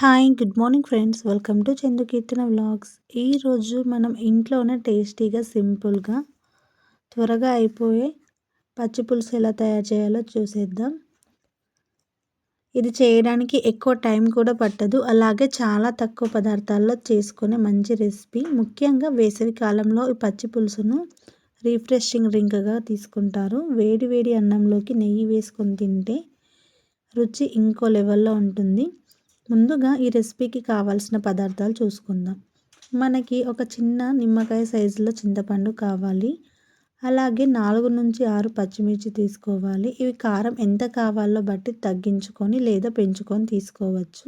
Hi! Good morning friends. Welcome to Chandu Keerthana vlogs. ఈరోజు మనం ఇంట్లోనే టేస్టీగా, సింపుల్‌గా, త్వరగా అయిపోయే పచ్చి పులుసు ఎలా తయారు చేయాలో చూసేద్దాం. ఇది చేయడానికి ఎక్కువ టైం కూడా పట్టదు. అలాగే చాలా తక్కువ పదార్థాల్లో చేసుకునే మంచి రెసిపీ. ముఖ్యంగా వేసవి కాలంలో ఈ పచ్చి పులుసును రిఫ్రెషింగ్ డ్రింక్‌గా తీసుకుంటారు. వేడి వేడి అన్నంలోకి నెయ్యి వేసుకొని తింటే రుచి ఇంకో లెవెల్‌లో ఉంటుంది. ముందుగా ఈ రెసిపీకి కావాల్సిన పదార్థాలు చూసుకుందాం. మనకి ఒక చిన్న నిమ్మకాయ సైజులో చింతపండు కావాలి. అలాగే 4-6 పచ్చిమిర్చి తీసుకోవాలి. ఇవి కారం ఎంత కావాలో బట్టి తగ్గించుకొని లేదా పెంచుకొని తీసుకోవచ్చు.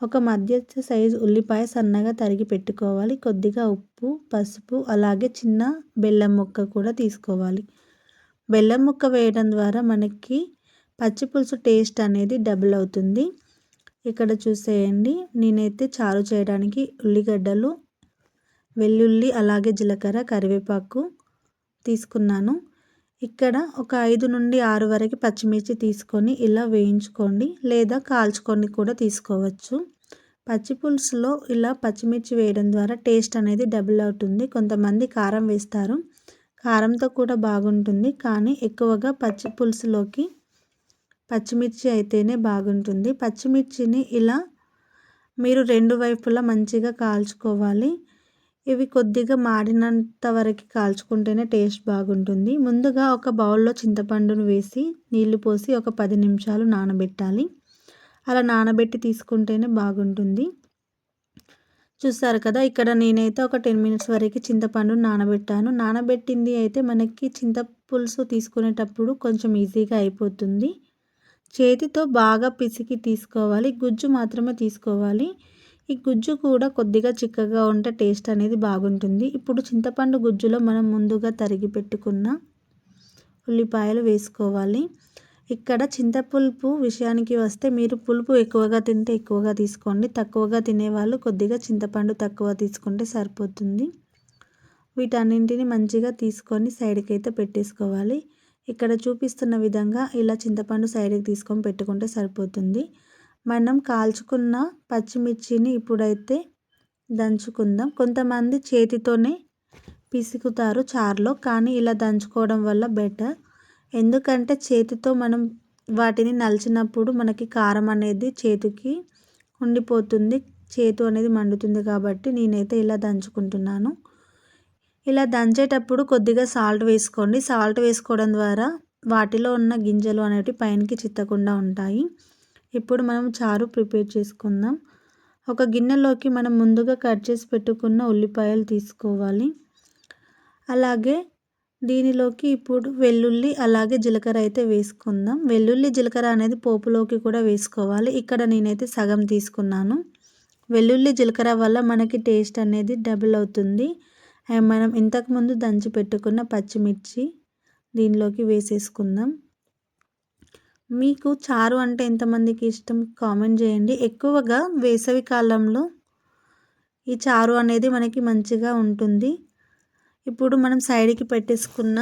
ఒక మధ్యస్థ సైజు ఉల్లిపాయ సన్నగా తరిగి పెట్టుకోవాలి. కొద్దిగా ఉప్పు, పసుపు, అలాగే చిన్న బెల్లం ముక్క కూడా తీసుకోవాలి. బెల్లం ముక్క వేయడం ద్వారా మనకి పచ్చి పులుసు టేస్ట్ అనేది డబుల్ అవుతుంది. ఇక్కడ చూసేయండి, నేనైతే చారు చేయడానికి ఉల్లిగడ్డలు, వెల్లుల్లి, అలాగే జీలకర్ర, కరివేపాకు తీసుకున్నాను. ఇక్కడ ఒక 5-6 వరకు పచ్చిమిర్చి తీసుకొని ఇలా వేయించుకోండి, లేదా కాల్చుకొని కూడా తీసుకోవచ్చు. పచ్చి పులుసులో ఇలా పచ్చిమిర్చి వేయడం ద్వారా టేస్ట్ అనేది డబుల్ అవుతుంది. కొంతమంది కారం వేస్తారు, కారంతో కూడా బాగుంటుంది. కానీ ఎక్కువగా పచ్చి పులుసులోకి పచ్చిమిర్చి అయితేనే బాగుంటుంది. పచ్చిమిర్చిని ఇలా మీరు 2 వైపులా మంచిగా కాల్చుకోవాలి. ఇవి కొద్దిగా మాడినంత వరకు కాల్చుకుంటేనే టేస్ట్ బాగుంటుంది. ముందుగా ఒక బౌల్లో చింతపండును వేసి నీళ్లు పోసి ఒక 10 నిమిషాలు నానబెట్టాలి. అలా నానబెట్టి తీసుకుంటేనే బాగుంటుంది. చూసారు కదా, ఇక్కడ నేనైతే ఒక 10 మినిట్స్ వరకు చింతపండు నానబెట్టాను. నానబెట్టింది అయితే మనకి చింతపులుసు తీసుకునేటప్పుడు కొంచెం ఈజీగా అయిపోతుంది. చేతితో బాగా పిసికి తీసుకోవాలి. గుజ్జు మాత్రమే తీసుకోవాలి. ఈ గుజ్జు కూడా కొద్దిగా చిక్కగా ఉంటే టేస్ట్ అనేది బాగుంటుంది. ఇప్పుడు చింతపండు గుజ్జులో మనం ముందుగా తరిగి పెట్టుకున్న ఉల్లిపాయలు వేసుకోవాలి. ఇక్కడ చింతపులుపు విషయానికి వస్తే మీరు పులుపు ఎక్కువగా తింటే ఎక్కువగా తీసుకోండి. తక్కువగా తినేవాళ్ళు కొద్దిగా చింతపండు తక్కువ తీసుకుంటే సరిపోతుంది. వీటన్నింటిని మంచిగా తీసుకొని సైడ్కి అయితే పెట్టేసుకోవాలి. ఇక్కడ చూపిస్తున్న విధంగా ఇలా చింతపండు సైడ్కి తీసుకొని పెట్టుకుంటే సరిపోతుంది. మనం కాల్చుకున్న పచ్చిమిర్చిని ఇప్పుడైతే దంచుకుందాం. కొంతమంది చేతితోనే పిసుకుతారు చారులో, కానీ ఇలా దంచుకోవడం వల్ల బెటర్. ఎందుకంటే చేతితో మనం వాటిని నలిచినప్పుడు మనకి కారం అనేది చేతికి ఉండిపోతుంది, చేతు అనేది మండుతుంది. కాబట్టి నేనైతే ఇలా దంచుకుంటున్నాను. ఇలా దంచేటప్పుడు కొద్దిగా సాల్ట్ వేసుకోండి. సాల్ట్ వేసుకోవడం ద్వారా వాటిలో ఉన్న గింజలు అనేవి పైనకి చిత్తకుండా ఉంటాయి. ఇప్పుడు మనం చారు ప్రిపేర్ చేసుకుందాం. ఒక గిన్నెలోకి మనం ముందుగా కట్ చేసి పెట్టుకున్న ఉల్లిపాయలు తీసుకోవాలి. అలాగే దీనిలోకి ఇప్పుడు వెల్లుల్లి, అలాగే జీలకర్ర అయితే వేసుకుందాం. వెల్లుల్లి, జీలకర్ర అనేది పోపులోకి కూడా వేసుకోవాలి. ఇక్కడ నేనైతే సగం తీసుకున్నాను. వెల్లుల్లి, జీలకర్ర వల్ల మనకి టేస్ట్ అనేది డబుల్ అవుతుంది. మనం ఇంతకుముందు దంచి పెట్టుకున్న పచ్చిమిర్చి దీనిలోకి వేసేసుకుందాం. మీకు చారు అంటే ఎంతమందికి ఇష్టం కామెంట్ చేయండి. ఎక్కువగా వేసవి కాలంలో ఈ చారు అనేది మనకి మంచిగా ఉంటుంది. ఇప్పుడు మనం సైడ్కి పెట్టేసుకున్న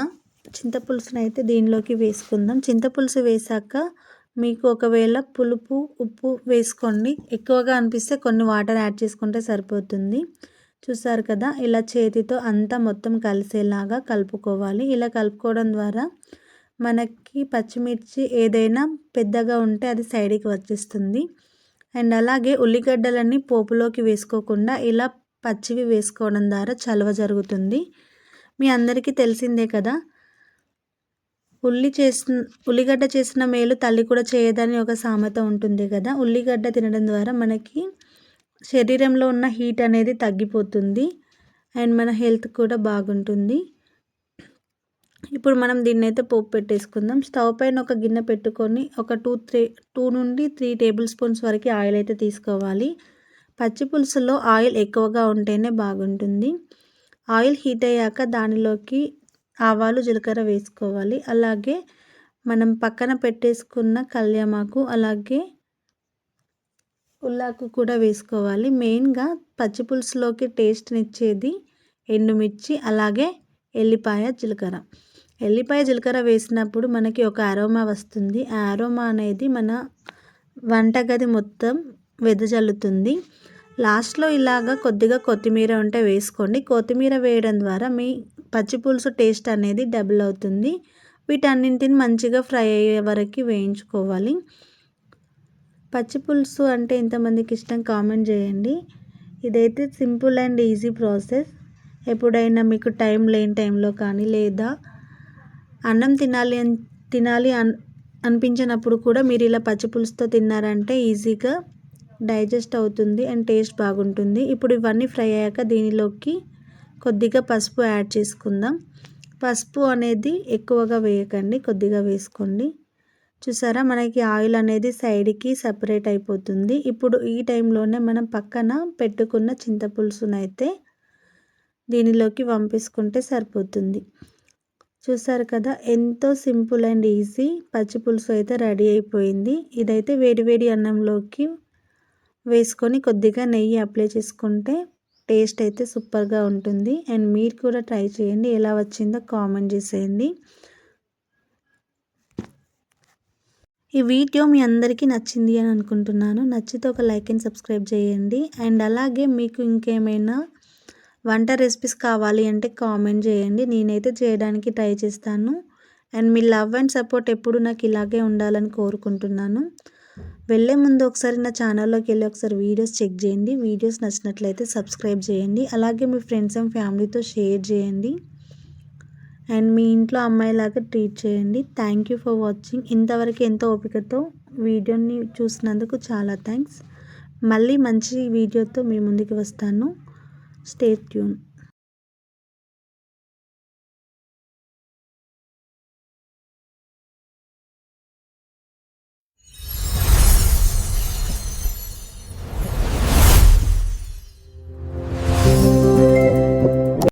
చింతపులుసును అయితే దీనిలోకి వేసుకుందాం. చింతపులుసు వేసాక మీకు ఒకవేళ పులుపు, ఉప్పు వేసుకోండి. ఎక్కువగా అనిపిస్తే కొన్ని వాటర్ యాడ్ చేసుకుంటే సరిపోతుంది. చూసారు కదా, ఇలా చేతితో అంతా మొత్తం కలిసేలాగా కలుపుకోవాలి. ఇలా కలుపుకోవడం ద్వారా మనకి పచ్చిమిర్చి ఏదైనా పెద్దగా ఉంటే అది సైడ్కి వచ్చేస్తుంది. అండ్ అలాగే ఉల్లిగడ్డలన్నీ పోపులోకి వేసుకోకుండా ఇలా పచ్చివి వేసుకోవడం ద్వారా చలువ జరుగుతుంది. మీ అందరికీ తెలిసిందే కదా, ఉల్లిగడ్డ చేసిన మేలు తల్లి కూడా చేయదని ఒక సామెత ఉంటుంది కదా. ఉల్లిగడ్డ తినడం ద్వారా మనకి శరీరంలో ఉన్న హీట్ అనేది తగ్గిపోతుంది అండ్ మన హెల్త్ కూడా బాగుంటుంది. ఇప్పుడు మనం దీన్ని అయితే పోపు పెట్టేసుకుందాం. స్టవ్ పైన ఒక గిన్నె పెట్టుకొని ఒక 2-3 టేబుల్ స్పూన్స్ వరకు ఆయిల్ అయితే తీసుకోవాలి. పచ్చి పులుసులో ఆయిల్ ఎక్కువగా ఉంటేనే బాగుంటుంది. ఆయిల్ హీట్ అయ్యాక దానిలోకి ఆవాలు, జీలకర్ర వేసుకోవాలి. అలాగే మనం పక్కన పెట్టేసుకున్న కల్యామాకు, అలాగే ఉల్లాకు కూడా వేసుకోవాలి. మెయిన్గా పచ్చి పులుసులోకి టేస్ట్నిచ్చేది ఎండుమిర్చి, అలాగే ఎల్లిపాయ, జీలకర్ర వేసినప్పుడు మనకి ఒక అరోమా వస్తుంది. ఆ అరోమా అనేది మన వంటగది మొత్తం వెదజల్లుతుంది. లాస్ట్లో ఇలాగా కొద్దిగా కొత్తిమీర ఉంటే వేసుకోండి. కొత్తిమీర వేయడం ద్వారా మీ పచ్చిపులుసు టేస్ట్ అనేది డబుల్ అవుతుంది. వీటన్నింటిని మంచిగా ఫ్రై అయ్యే వరకు వేయించుకోవాలి. పచ్చిపులుసు అంటే ఎంతమందికి ఇష్టం కామెంట్ చేయండి. ఇదైతే సింపుల్ అండ్ ఈజీ ప్రాసెస్. ఎప్పుడైనా మీకు టైం లేని టైంలో కానీ లేదా అన్నం తినాలి అనిపించినప్పుడు కూడా మీరు ఇలా పచ్చిపులుసుతో తిన్నారంటే ఈజీగా డైజెస్ట్ అవుతుంది అండ్ టేస్ట్ బాగుంటుంది. ఇప్పుడు ఇవన్నీ ఫ్రై అయ్యాక దీనిలోకి కొద్దిగా పసుపు యాడ్ చేసుకుందాం. పసుపు అనేది ఎక్కువగా వేయకండి, కొద్దిగా వేసుకోండి. చూసారా, మనకి ఆయిల్ అనేది సైడ్కి సపరేట్ అయిపోతుంది. ఇప్పుడు ఈ టైంలోనే మనం పక్కన పెట్టుకున్న చింతపులుసునైతే దీనిలోకి వంపేసుకుంటే సరిపోతుంది. చూసారు కదా, ఎంతో సింపుల్ అండ్ ఈజీ పచ్చిపులుసు అయితే రెడీ అయిపోయింది. ఇదైతే వేడివేడి అన్నంలోకి వేసుకొని కొద్దిగా నెయ్యి అప్లై చేసుకుంటే టేస్ట్ అయితే సూపర్గా ఉంటుంది. అండ్ మీరు కూడా ట్రై చేయండి. ఎలా వచ్చిందో కామెంట్ చేసేయండి. ఈ వీడియో మీ అందరికీ నచ్చింది అని అనుకుంటున్నాను. నచ్చితే ఒక లైక్ అండ్ సబ్స్క్రైబ్ చేయండి. అండ్ అలాగే మీకు ఇంకేమైనా వంట రెసిపీస్ కావాలి అంటే కామెంట్ చేయండి. నేనైతే చేయడానికి ట్రై చేస్తాను. And me love and support ఎప్పుడు నాకు ఇలాగే ఉండాలని కోరుకుంటున్నాను. వెళ్ళే ముందు ఒకసారి నా ఛానల్లోకి వెళ్ళి ఒకసారి వీడియోస్ చెక్ చేయండి. వీడియోస్ నచ్చినట్లయితే సబ్స్క్రైబ్ చేయండి. అలాగే మీ ఫ్రెండ్స్ అండ్ ఫ్యామిలీతో షేర్ చేయండి. అండ్ మీ ఇంట్లో అమ్మాయిలాగా ట్రీట్ చేయండి. Thank you for watching. ఇంతవరకు ఎంతో ఓపికతో వీడియోని చూసినందుకు చాలా థ్యాంక్స్. మళ్ళీ మంచి వీడియోతో మీ ముందుకు వస్తాను. Stay tune.